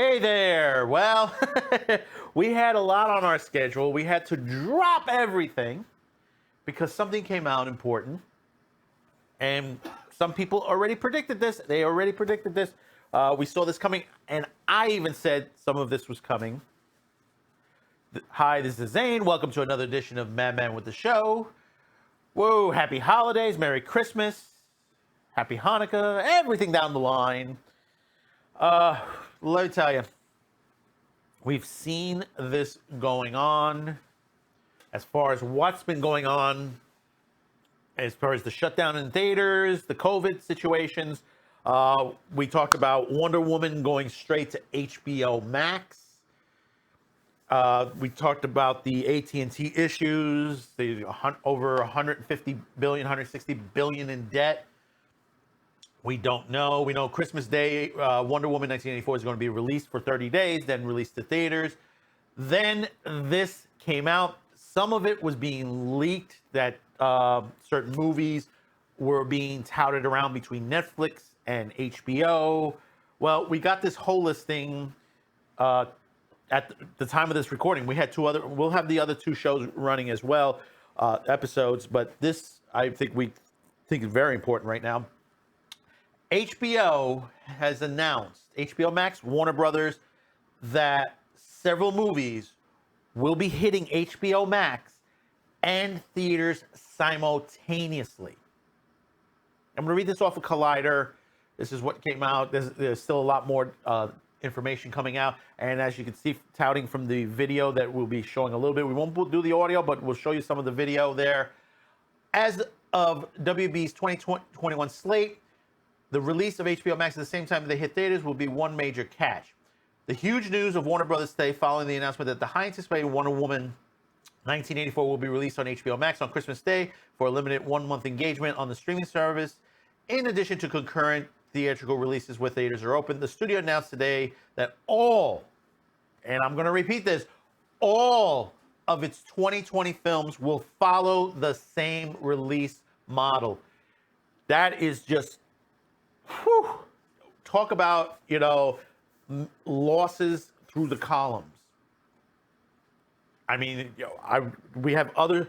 Hey there. Well, we had a lot on our schedule. We had to drop everything because something came out important. And some people already predicted this. They already predicted this. We saw this coming, and I even said some of this was coming. Hi, this is Zane. Welcome to another edition of Madman with the Show. Whoa, happy holidays, Merry Christmas, Happy Hanukkah, everything down the line. Let me tell you, we've seen this going on as far as what's been going on, as far as the shutdown in theaters, the COVID situations. We talked about Wonder Woman going straight to HBO Max. We talked about the AT&T issues, the over 150 billion, 160 billion in debt. We don't know. We know Christmas Day, Wonder Woman 1984 is going to be released for 30 days, then released to theaters. Then this came out. Some of it was being leaked that certain movies were being touted around between Netflix and HBO. Well, we got this whole listing at the time of this recording. We had we'll have the other two shows running as well, episodes, but this I think is very important right now. HBO has announced, HBO Max, Warner Brothers, that several movies will be hitting HBO Max and theaters simultaneously. I'm going to read this off of Collider. This is what came out. There's still a lot more information coming out. And as you can see, touting from the video that we'll be showing a little bit. We won't do the audio, but we'll show you some of the video there. As of WB's 2021 slate, the release of HBO Max at the same time they hit theaters will be one major catch. The huge news of Warner Brothers today following the announcement that the high anticipated Wonder Woman 1984 will be released on HBO Max on Christmas Day for a limited 1-month engagement on the streaming service. In addition to concurrent theatrical releases where theaters are open, the studio announced today that all, and I'm going to repeat this, all of its 2020 films will follow the same release model. That is just, whew, talk about, losses through the columns. I mean, we have other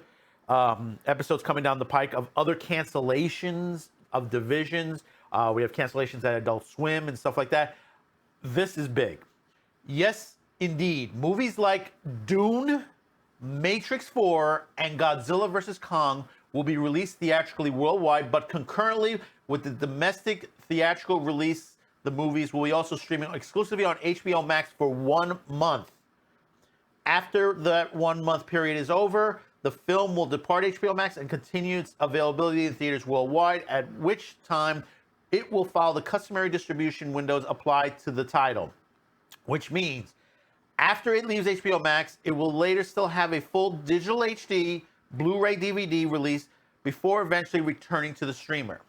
episodes coming down the pike of other cancellations of divisions. We have cancellations at Adult Swim and stuff like that. This is big. Yes, indeed. Movies like Dune, Matrix 4, and Godzilla vs. Kong will be released theatrically worldwide, but concurrently with the domestic theatrical release, the movies will be also streaming exclusively on HBO Max for 1 month. After that 1 month period is over, the film will depart HBO Max and continue its availability in theaters worldwide, at which time it will follow the customary distribution windows applied to the title, which means after it leaves HBO Max, it will later still have a full digital HD Blu-ray DVD release before eventually returning to the streamer.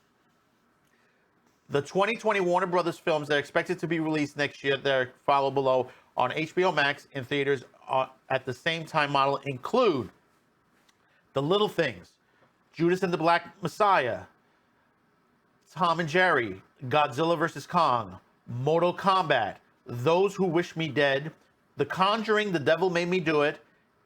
The 2020 Warner Brothers films that are expected to be released next year that are followed below on HBO Max in theaters at the same time model include The Little Things, Judas and the Black Messiah, Tom and Jerry, Godzilla vs. Kong, Mortal Kombat, Those Who Wish Me Dead, The Conjuring, The Devil Made Me Do It,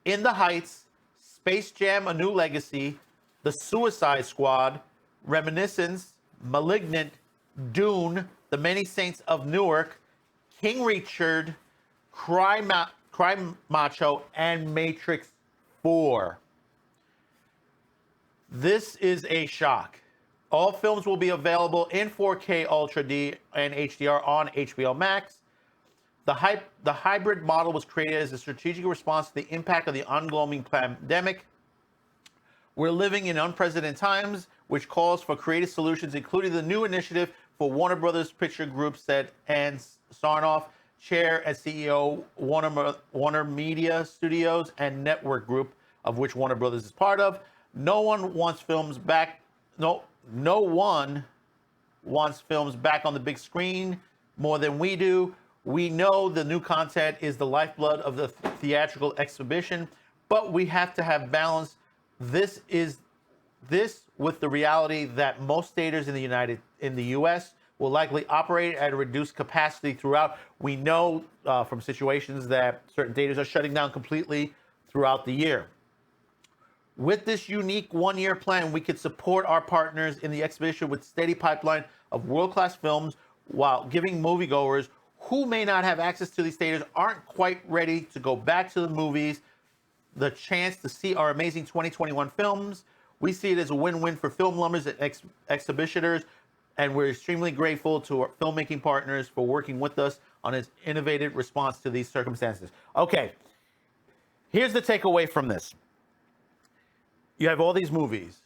In the Heights, Space Jam: A New Legacy, The Suicide Squad, Reminiscence, Malignant, Dune, The Many Saints of Newark, King Richard, Cry Macho, and Matrix 4. This is a shock. All films will be available in 4K Ultra D and HDR on HBO Max. The hybrid model was created as a strategic response to the impact of the ongoing pandemic. We're living in unprecedented times, which calls for creative solutions, including the new initiative for Warner Brothers Picture Group, said Ann Sarnoff, Chair and CEO, Warner Media Studios and Network Group, of which Warner Brothers is part of. No one wants films back on the big screen more than we do. We know the new content is the lifeblood of the theatrical exhibition, but we have to have balance. This with the reality that most theaters in the U.S. will likely operate at a reduced capacity throughout. We know from situations that certain theaters are shutting down completely throughout the year. With this unique one-year plan, we could support our partners in the exhibition with steady pipeline of world-class films while giving moviegoers who may not have access to these theaters, aren't quite ready to go back to the movies, the chance to see our amazing 2021 films. We see it as a win-win for film lovers and exhibitors, and we're extremely grateful to our filmmaking partners for working with us on its innovative response to these circumstances. Okay, here's the takeaway from this. You have all these movies,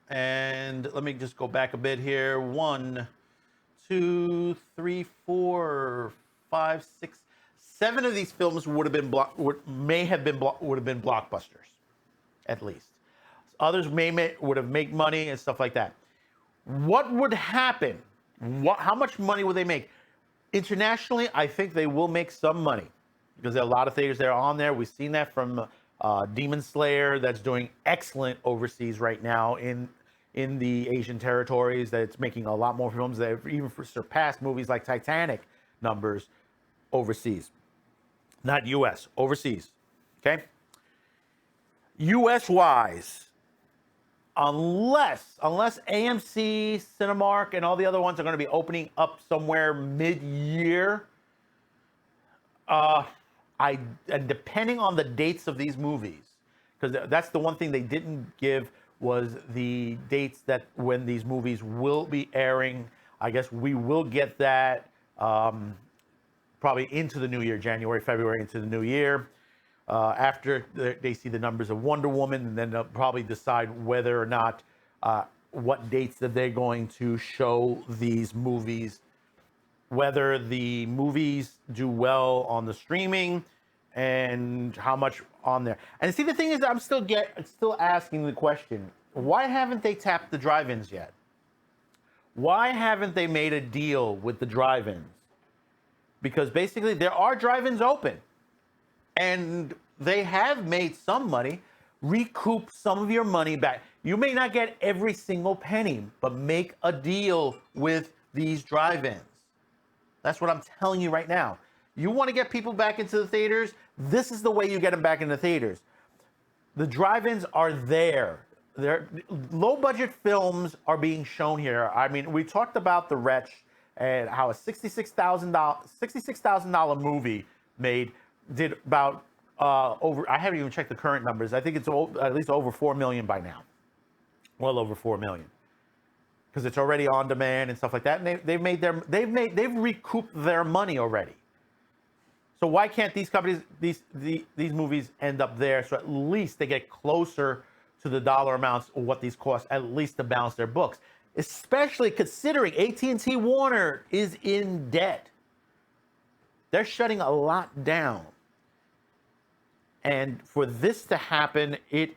and let me just go back a bit here. 1, 2, 3, 4, 5, 6, 7 of these films would have been would have been blockbusters, at least. Others would have made money and stuff like that. What would happen? How much money would they make? Internationally, I think they will make some money because there are a lot of theaters that are on there. We've seen that from Demon Slayer, that's doing excellent overseas right now in the Asian territories, that it's making a lot more films that have even surpassed movies like Titanic numbers overseas. Not US, overseas. Okay? US wise, unless AMC, Cinemark, and all the other ones are going to be opening up somewhere mid-year, and depending on the dates of these movies, because that's the one thing they didn't give, was the dates that when these movies will be airing. I guess we will get that probably into the new year, January, February, into the new year. After they see the numbers of Wonder Woman, and then they'll probably decide whether or not what dates that they're going to show these movies, whether the movies do well on the streaming and how much on there. And see, the thing is, I'm still asking the question, why haven't they tapped the drive-ins yet? Why haven't they made a deal with the drive-ins? Because basically there are drive-ins open, and they have made some money. Recoup some of your money back. You may not get every single penny, but make a deal with these drive-ins. That's what I'm telling you right now. You want to get people back into the theaters? This is the way you get them back in the theaters. The drive-ins are there. Low-budget films are being shown here. I mean, we talked about The Wretch and how a $66,000 movie did about over. I haven't even checked the current numbers. I think it's at least over 4 million by now. Well over 4 million, because it's already on demand and stuff like that. And they've recouped their money already. So why can't these companies, these movies end up there? So at least they get closer to the dollar amounts of what these cost, at least to balance their books. Especially considering AT&T Warner is in debt. They're shutting a lot down. And for this to happen, it's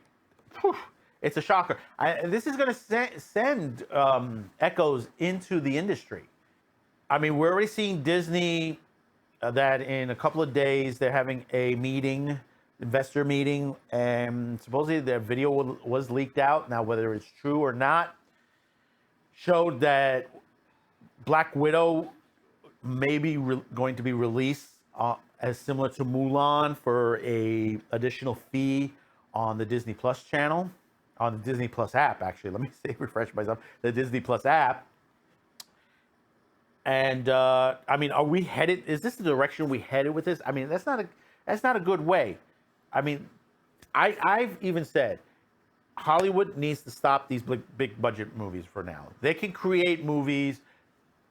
a shocker. This is going to send echoes into the industry. I mean, we're already seeing Disney that in a couple of days they're having a investor meeting, and supposedly their video was leaked out. Now, whether it's true or not, showed that Black Widow may be going to be released as similar to Mulan for a additional fee on the Disney Plus channel, on the Disney Plus app, actually. Let me refresh myself. The Disney Plus app. And I mean, are we headed? Is this the direction we headed with this? I mean, that's not a good way. I mean, I've even said Hollywood needs to stop these big budget movies for now. They can create movies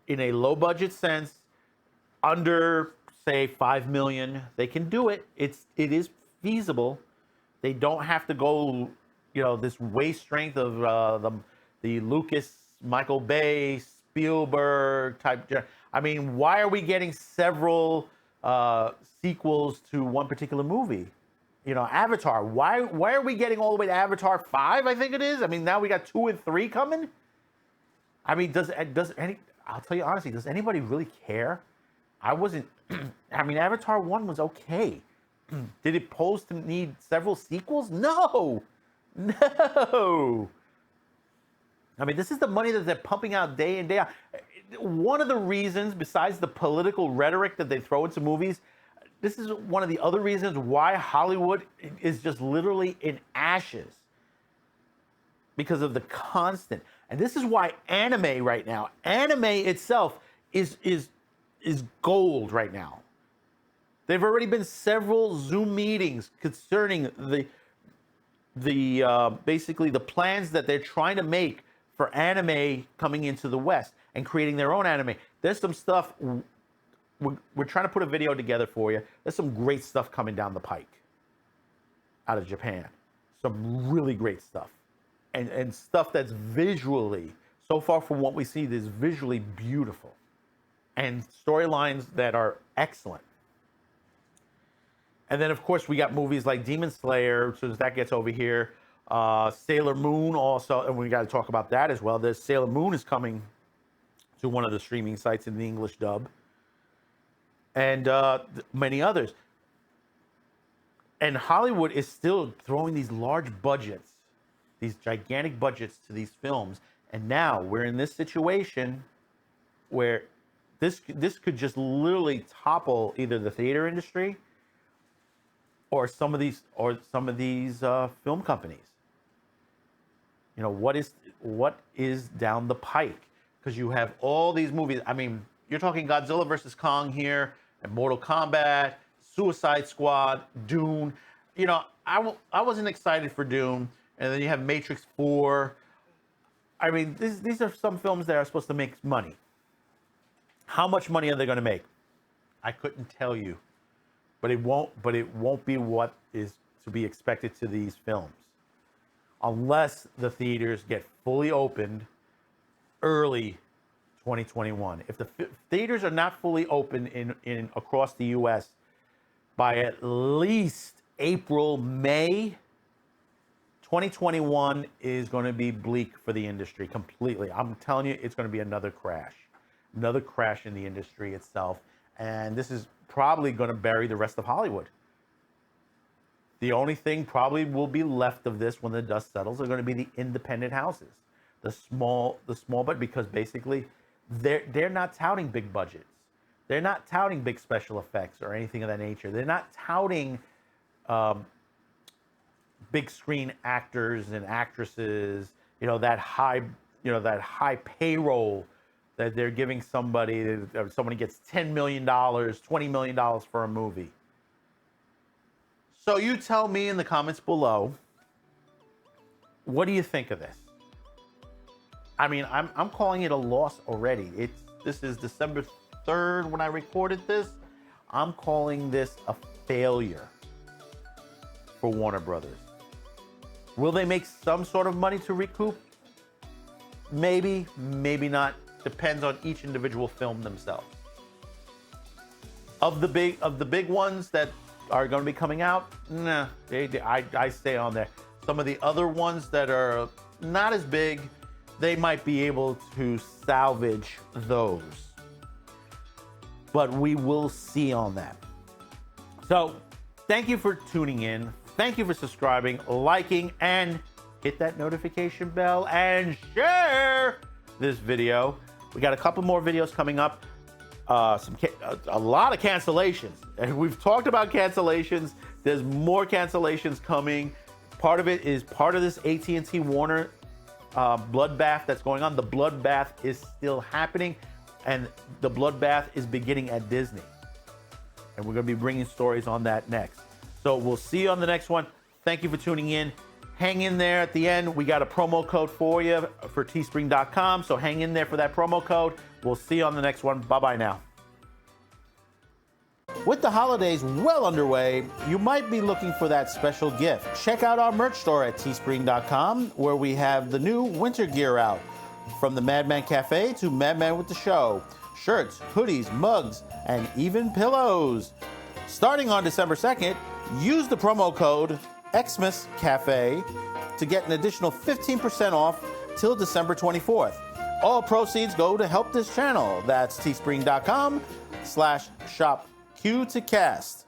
in a low budget sense, under say 5 million. They can do it. It is feasible. They don't have to go, this waist strength of the Lucas, Michael Bay, Spielberg type. I mean, why are we getting several sequels to one particular movie? Avatar. Why are we getting all the way to Avatar 5? I think it is. I mean, now we got 2 and 3 coming. I mean, I'll tell you honestly, does anybody really care? I wasn't. I mean, Avatar 1 was okay. Did it pose to need several sequels? No. I mean, this is the money that they're pumping out day in, day out. one of the reasons, besides the political rhetoric that they throw into movies, this is one of the other reasons why Hollywood is just literally in ashes. Because of the constant. And this is why anime right now, anime itself is gold right now. There've already been several Zoom meetings concerning basically the plans that they're trying to make for anime coming into the West and creating their own anime. There's some stuff, we're trying to put a video together for you. There's some great stuff coming down the pike out of Japan. Some really great stuff. And stuff that's visually, so far from what we see, is visually beautiful. And storylines that are excellent. And then, of course, we got movies like Demon Slayer, as soon as that gets over here. Sailor Moon also, and we got to talk about that as well. There's Sailor Moon is coming to one of the streaming sites in the English dub. And many others. And Hollywood is still throwing these large budgets, these gigantic budgets to these films. And now we're in this situation where this could just literally topple either the theater industry or some of these film companies. You know, what is down the pike? Because you have all these movies. I mean, you're talking Godzilla versus Kong here, and Mortal Kombat, Suicide Squad, Dune. You know, I wasn't excited for Dune. And then you have Matrix 4. I mean, these are some films that are supposed to make money. How much money are they going to make? I couldn't tell you. But it won't be what is to be expected to these films. Unless the theaters get fully opened early 2021. If the theaters are not fully open in across the US by at least April, May, 2021 is going to be bleak for the industry completely. I'm telling you, it's going to be another crash in the industry itself. And this is probably going to bury the rest of Hollywood. The only thing probably will be left of this when the dust settles are going to be the independent houses, the small, but because basically they're not touting big budgets. They're not touting big special effects or anything of that nature. They're not touting big screen actors and actresses, that high payroll that they're giving somebody. Somebody gets $10 million, $20 million for a movie. So you tell me in the comments below, what do you think of this? I mean, I'm calling it a loss already. This is December 3rd when I recorded this. I'm calling this a failure for Warner Brothers. Will they make some sort of money to recoup? Maybe, maybe not. Depends on each individual film themselves. Of the big ones that are going to be coming out, nah, I stay on there. Some of the other ones that are not as big, they might be able to salvage those. But we will see on that. So, thank you for tuning in. Thank you for subscribing, liking, and hit that notification bell and share this video. We got a couple more videos coming up. A lot of cancellations. And we've talked about cancellations. There's more cancellations coming. Part of it is part of this AT&T Warner bloodbath that's going on. The bloodbath is still happening, and the bloodbath is beginning at Disney. And we're going to be bringing stories on that next. So we'll see you on the next one. Thank you for tuning in. Hang in there at the end. We got a promo code for you for teespring.com. So hang in there for that promo code. We'll see you on the next one. Bye-bye now. With the holidays well underway, you might be looking for that special gift. Check out our merch store at teespring.com, where we have the new winter gear out. From the Madman Cafe to Madman with the Show. Shirts, hoodies, mugs, and even pillows. Starting on December 2nd, use the promo code XmasCafe to get an additional 15% off till December 24th. All proceeds go to help this channel. That's teespring.com/shopQ2Cast.